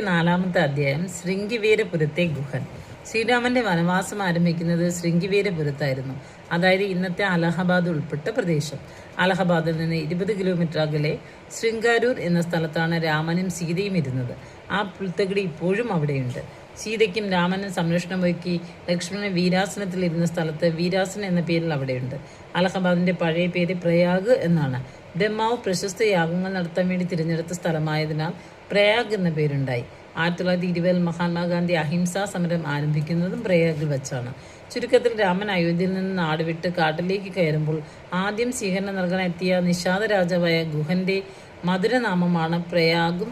നാലാമത്തെ അധ്യായം ശൃംഗിവേരപുരത്തെ ഗുഹൻ. ശ്രീരാമന്റെ വനവാസം ആരംഭിക്കുന്നത് ശൃംഗിവേരപുരത്തായിരുന്നു. അതായത് ഇന്നത്തെ അലഹബാദ് ഉൾപ്പെട്ട പ്രദേശം. അലഹബാദിൽ നിന്ന് 20 കിലോമീറ്റർ അകലെ ശൃംഗാരൂർ എന്ന സ്ഥലത്താണ് രാമനും സീതയും ഇരുന്നത്. ആ പുൽത്തകിടി ഇപ്പോഴും അവിടെയുണ്ട്. സീതയ്ക്കും രാമനും സംരക്ഷണം ഒരുക്കി ലക്ഷ്മണൻ വീരാസനത്തിൽ ഇരുന്ന സ്ഥലത്ത് വീരാസനം എന്ന പേരിൽ അവിടെയുണ്ട്. അലഹബാദിന്റെ പഴയ പേര് പ്രയാഗ് എന്നാണ്. ബ്രഹ്മാവ് പ്രശസ്ത യാഗങ്ങൾ നടത്താൻ വേണ്ടി തിരഞ്ഞെടുത്ത സ്ഥലമായതിനാൽ പ്രയാഗ് എന്ന പേരുണ്ടായി. 1920 മഹാത്മാഗാന്ധി അഹിംസാ സമരം ആരംഭിക്കുന്നതും പ്രയാഗിൽ വെച്ചാണ്. ചുരുക്കത്തിൽ രാമൻ അയോധ്യയിൽ നിന്ന് നാടുവിട്ട് കാട്ടിലേക്ക് കയറുമ്പോൾ ആദ്യം സ്വീകരണം നൽകാൻ എത്തിയ നിഷാദ രാജാവായ ഗുഹന്റെ മധുരനാമമാണ് പ്രയാഗും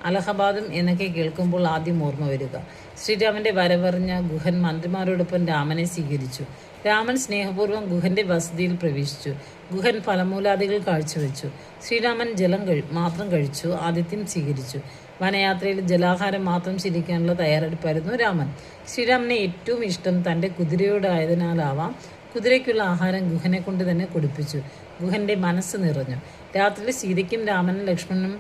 അലഹബാദും എന്നൊക്കെ കേൾക്കുമ്പോൾ ആദ്യം ഓർമ്മ വരിക. ശ്രീരാമന്റെ വരവറിഞ്ഞ ഗുഹൻ മന്ത്രിമാരോടൊപ്പം രാമനെ സ്വീകരിച്ചു. രാമൻ സ്നേഹപൂർവ്വം ഗുഹന്റെ വസതിയിൽ പ്രവേശിച്ചു. ഗുഹൻ ഫലമൂലാദികൾ കാഴ്ചവെച്ചു. ശ്രീരാമൻ ജലം മാത്രം കഴിച്ചു. ആതിഥ്യം സ്വീകരിച്ചു. വനയാത്രയിൽ ജലാഹാരം മാത്രം ശീലിക്കാനുള്ള തയ്യാറെടുപ്പായിരുന്നു രാമൻ. ശ്രീരാമനെ ഏറ്റവും ഇഷ്ടം തൻ്റെ കുതിരയോടായതിനാലാവാം കുതിരയ്ക്കുള്ള ആഹാരം ഗുഹനെ കൊണ്ട് തന്നെ കൊടുപ്പിച്ചു. ഗുഹന്റെ മനസ്സ് നിറഞ്ഞു. രാത്രിയിൽ സീതയ്ക്കും രാമനും ലക്ഷ്മണനും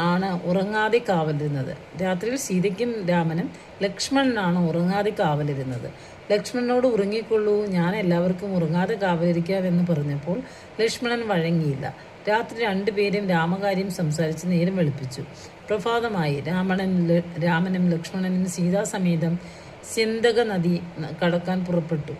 ആണ് ഉറങ്ങാതെ കാവലിരുന്നത്. രാത്രിയിൽ സീതയ്ക്കും രാമനും ലക്ഷ്മണനാണ് ഉറങ്ങാതെ കാവലിരുന്നത്. ലക്ഷ്മണനോട് ഉറങ്ങിക്കൊള്ളൂ, ഞാൻ എല്ലാവർക്കും ഉറങ്ങാതെ കാവലിരിക്കാമെന്ന് പറഞ്ഞപ്പോൾ ലക്ഷ്മണൻ വഴങ്ങിയില്ല. രാത്രി രണ്ടുപേരും രാമകാര്യം സംസാരിച്ച് നേരം വെളുപ്പിച്ചു. പ്രഭാതമായി രാമനും ലക്ഷ്മണനും സീതാസമേതം സിന്ധക നദി കടക്കാൻ പുറപ്പെട്ടു.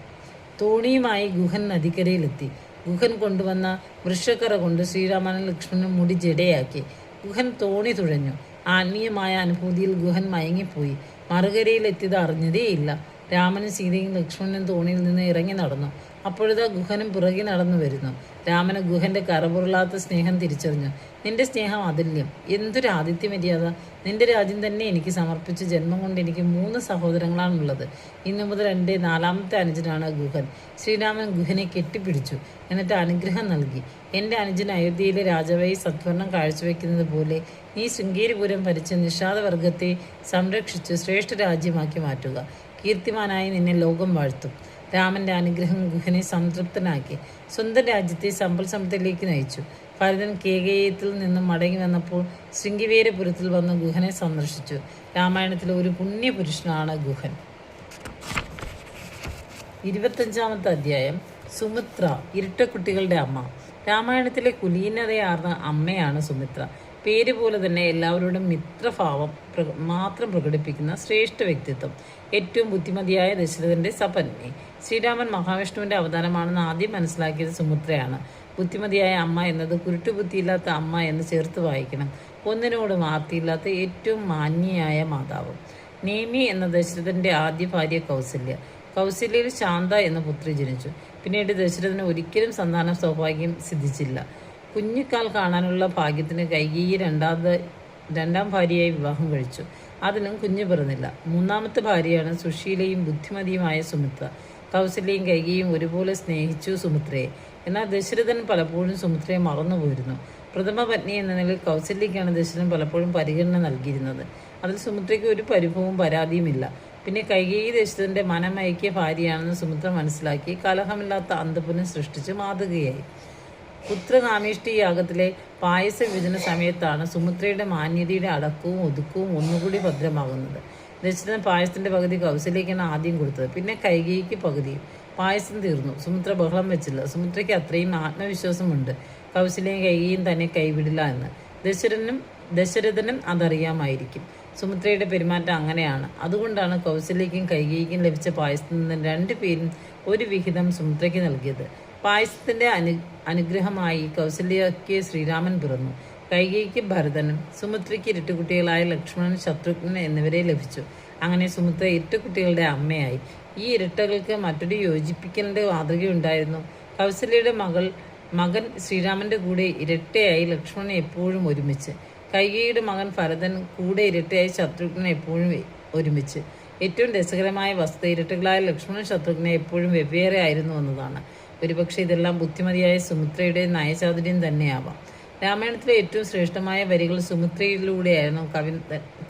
തോണിയുമായി ഗുഹൻ നദിക്കരയിലെത്തി. ഗുഹൻ കൊണ്ടുവന്ന വൃക്ഷക്കറ കൊണ്ട് ശ്രീരാമനും ലക്ഷ്മണനും മുടി ജടയാക്കി. ഗുഹൻ തോണി തുഴഞ്ഞു. ആത്മീയമായ അനുഭൂതിയിൽ ഗുഹൻ മയങ്ങിപ്പോയി. മറുകരയിലെത്തിയത് അറിഞ്ഞതേയില്ല. രാമനും സീതയും ലക്ഷ്മണനും തോണിയിൽ നിന്ന് ഇറങ്ങി നടന്നു. അപ്പോഴത്തെ ഗുഹനും പുറകെ നടന്നു വരുന്നു. രാമന് ഗുഹന്റെ കറപുറലാത്ത സ്നേഹം തിരിച്ചറിഞ്ഞു. നിന്റെ സ്നേഹം അതുല്യം, എന്തൊരു ആതിഥ്യ മര്യാദ! നിന്റെ രാജ്യം തന്നെ എനിക്ക് സമർപ്പിച്ച ജന്മം കൊണ്ട് എനിക്ക് 3 സഹോദരങ്ങളാണുള്ളത്. ഇന്നു മുതൽ എൻ്റെ 4ാമത്തെ അനുജനാണ് ഗുഹൻ. ശ്രീരാമൻ ഗുഹനെ കെട്ടിപ്പിടിച്ചു. എന്നിട്ട് അനുഗ്രഹം നൽകി. എൻ്റെ അനുജൻ അയോധ്യയിലെ രാജാവായി സത്വർണം കാഴ്ചവെക്കുന്നത് പോലെ നീ ശൃംഗേരിപുരം ഭരിച്ച് നിഷാദവർഗത്തെ സംരക്ഷിച്ച് ശ്രേഷ്ഠ രാജ്യമാക്കി മാറ്റുക. കീർത്തിമാനായി നിന്നെ ലോകം വാഴ്ത്തും. രാമന്റെ അനുഗ്രഹം ഗുഹനെ സംതൃപ്തനാക്കി. സ്വന്തം രാജ്യത്തെ സമ്പൽ സമൃദ്ധിയിലേക്ക് നയിച്ചു. ഭരതൻ കേകയത്തിൽ നിന്നും മടങ്ങി വന്നപ്പോൾ ശൃംഗിവേരപുരത്തിൽ വന്ന് ഗുഹനെ സന്ദർശിച്ചു. രാമായണത്തിലെ ഒരു പുണ്യപുരുഷനാണ് ഗുഹൻ. 25ാമത്തെ അധ്യായം സുമിത്ര, ഇരട്ടക്കുട്ടികളുടെ അമ്മ. രാമായണത്തിലെ കുലീനതയാർന്ന അമ്മയാണ് സുമിത്ര. പേര് പോലെ തന്നെ എല്ലാവരോടും മിത്രഭാവം മാത്രം പ്രകടിപ്പിക്കുന്ന ശ്രേഷ്ഠ വ്യക്തിത്വം. ഏറ്റവും ബുദ്ധിമതിയായ ദശരഥന്റെ സപത്നി. ശ്രീരാമൻ മഹാവിഷ്ണുവിന്റെ അവതാരമാണെന്ന് ആദ്യം മനസ്സിലാക്കിയത് സുമിത്രയാണ്. ബുദ്ധിമതിയായ അമ്മ എന്നത് കുരുട്ടുബുദ്ധിയില്ലാത്ത അമ്മ എന്ന് ചേർത്ത് വായിക്കണം. ഒന്നിനോടും ആർത്തിയില്ലാത്ത ഏറ്റവും മാന്യയായ മാതാവ്. നേമി എന്ന ദശരഥന്റെ ആദ്യ ഭാര്യ കൗസല്യ. കൗസല്യയിൽ ശാന്ത എന്ന പുത്രി ജനിച്ചു. പിന്നീട് ദശരഥന് ഒരിക്കലും സന്താന സൗഭാഗ്യം സിദ്ധിച്ചില്ല. കുഞ്ഞിക്കാൽ കാണാനുള്ള ഭാഗ്യത്തിന് കൈകേയി രണ്ടാം ഭാര്യയായി വിവാഹം കഴിച്ചു. അതിനും കുഞ്ഞു പിറന്നില്ല. 3ാമത്തെ ഭാര്യയാണ് സുശീലയും ബുദ്ധിമതിയുമായ സുമിത്ര. കൗസല്യയും കൈകേയും ഒരുപോലെ സ്നേഹിച്ചു സുമിത്രയെ. എന്നാൽ ദശരഥൻ പലപ്പോഴും സുമിത്രയെ മറന്നുപോയിരുന്നു. പ്രഥമ പത്നി എന്ന നിലയിൽ കൗസല്യയ്ക്കാണ് ദശരഥൻ പലപ്പോഴും പരിഗണന നൽകിയിരുന്നത്. അതിൽ സുമിത്രയ്ക്ക് ഒരു പരിഭവവും പരാതിയുമില്ല. പിന്നെ കൈകേയി ദശരഥന്റെ മനമയക്കിയ ഭാര്യയാണെന്ന് സുമിത്ര മനസ്സിലാക്കി കലഹമില്ലാത്ത അന്തഃപുരം സൃഷ്ടിച്ച് മാതൃകയായി. പുത്രകാമേഷ്ടി യാഗത്തിലെ പായസ വിഭജന സമയത്താണ് സുമിത്രയുടെ മാന്യതയുടെ അടക്കവും ഒതുക്കവും ഒന്നുകൂടി ഭദ്രമാകുന്നത്. ദശരഥൻ പായസത്തിന്റെ പകുതി കൗസല്യയ്ക്കാണ് ആദ്യം കൊടുത്തത്. പിന്നെ കൈകേയിക്ക് പകുതിയും. പായസം തീർന്നു. സുമിത്ര ബഹളം വെച്ചില്ല. സുമിത്രയ്ക്ക് അത്രയും ആത്മവിശ്വാസമുണ്ട്. കൗസല്യയും കൈകേയും തന്നെ കൈവിടില്ല എന്ന്. ദശരഥനും അതറിയാമായിരിക്കും. സുമിത്രയുടെ പെരുമാറ്റം അങ്ങനെയാണ്. അതുകൊണ്ടാണ് കൗസല്യയ്ക്കും കൈകേയിക്കും ലഭിച്ച പായസത്തിൽ നിന്ന് 2 പേരും ഒരു വിഹിതം സുമിത്രയ്ക്ക് നൽകിയത്. പായസത്തിന്റെ അനുഗ്രഹമായി കൗസല്യയ്ക്ക് ശ്രീരാമൻ പിറന്നു. കൈകേയിക്ക് ഭരതനും സുമിത്രയ്ക്ക് ഇരട്ടുകുട്ടികളായ ലക്ഷ്മണൻ, ശത്രുഘ്നൻ എന്നിവരെ ലഭിച്ചു. അങ്ങനെ സുമിത്ര ഇരട്ടുകുട്ടികളുടെ അമ്മയായി. ഈ ഇരട്ടകൾക്ക് മറ്റൊരു യോജിപ്പിക്കലിന്റെ മാതൃകയുണ്ടായിരുന്നു. കൗസല്യയുടെ മകൻ ശ്രീരാമന്റെ കൂടെ ഇരട്ടയായി ലക്ഷ്മണൻ എപ്പോഴും ഒരുമിച്ച്. കൈകേയിയുടെ മകൻ ഭരതൻ കൂടെ ഇരട്ടയായി ശത്രുഘ്നൻ എപ്പോഴും ഒരുമിച്ച്. ഏറ്റവും രസകരമായ വസ്തുത ഇരട്ടകളായ ലക്ഷ്മണൻ ശത്രുഘ്നൻ എപ്പോഴും വെവ്വേറെ ആയിരുന്നു എന്നതാണ്. ഒരുപക്ഷെ ഇതെല്ലാം ബുദ്ധിമതിയായ സുമിത്രയുടെ നയചാതുര്യം തന്നെയാവാം. രാമായണത്തിലെ ഏറ്റവും ശ്രേഷ്ഠമായ വരികൾ സുമിത്രയിലൂടെയായിരുന്നു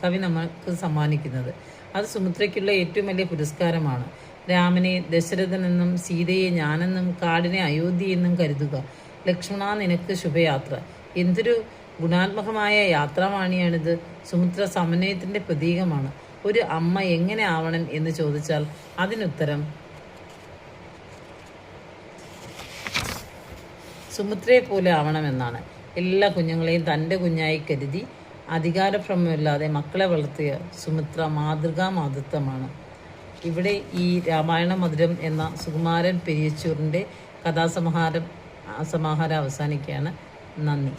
കവി നമുക്ക് സമ്മാനിക്കുന്നത്. അത് സുമിത്രയ്ക്കുള്ള ഏറ്റവും വലിയ പുരസ്കാരമാണ്. രാമനെ ദശരഥനെന്നും സീതയെ ഞാനെന്നും കാടിനെ അയോധ്യയെന്നും കരുതുക. ലക്ഷ്മണ, നിനക്ക് ശുഭയാത്ര. എന്തൊരു ഗുണാത്മകമായ യാത്രാവാണിയാണിത്. സുമിത്ര സമന്വയത്തിൻ്റെ പ്രതീകമാണ്. ഒരു അമ്മ എങ്ങനെ ആവണം എന്ന് ചോദിച്ചാൽ അതിനുത്തരം സുമിത്രയെ പോലെ ആവണമെന്നാണ്. എല്ലാ കുഞ്ഞുങ്ങളെയും തൻ്റെ കുഞ്ഞായി കരുതി അധികാരഭ്രമമില്ലാതെ മക്കളെ വളർത്തിയ സുമിത്ര മാതൃകാമാതൃത്വമാണ്. ഇവിടെ ഈ രാമായണ മധുരം എന്ന സുകുമാരൻ പെരിയച്ചൂരിൻ്റെ സമാഹാരം അവസാനിക്കുകയാണ്. നന്ദി.